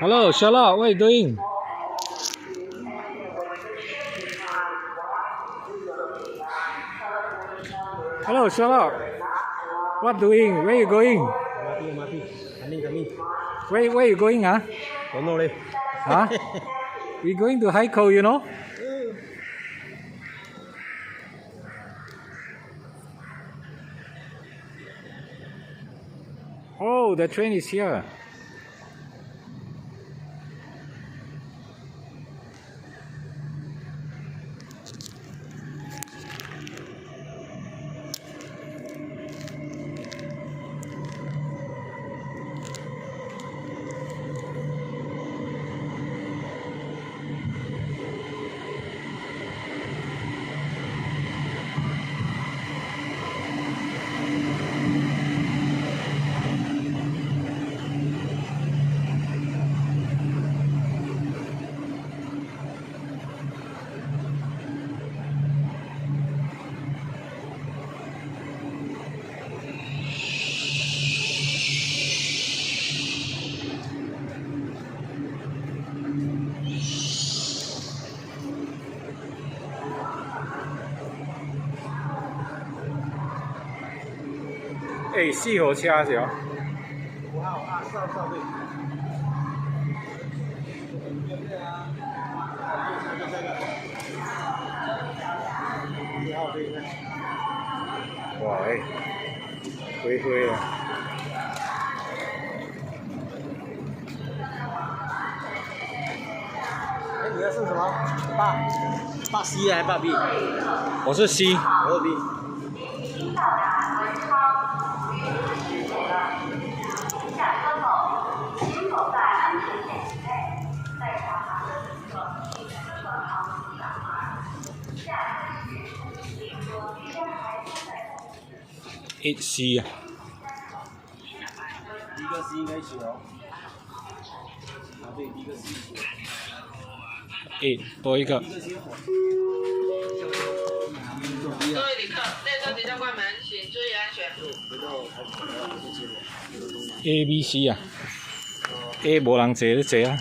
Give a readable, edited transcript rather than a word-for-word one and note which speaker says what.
Speaker 1: Hello, Charlotte. What are you doing? Hello, Charlotte. What doing? Where you going?
Speaker 2: Mati. Coming.
Speaker 1: Where you going, huh?
Speaker 2: Don't know leh.
Speaker 1: Huh? We going to Haikou, you know? Oh, the train is here. Hey, 四號車是哦。
Speaker 2: 5號啊，少對。6號對。
Speaker 1: 哇哎，灰啊！
Speaker 2: 哎，你要送什么？爸 C 还是爸 B？
Speaker 1: 我是 C。
Speaker 2: 我是 B。8C
Speaker 1: 啊。
Speaker 2: 第一个 C 应该写哦。啊，对，第一个 C 写。
Speaker 1: 8多一个。
Speaker 3: 各位旅客，列车即将关门，请注意安全。
Speaker 1: A、B、C 啊。A 无人坐，你坐啊。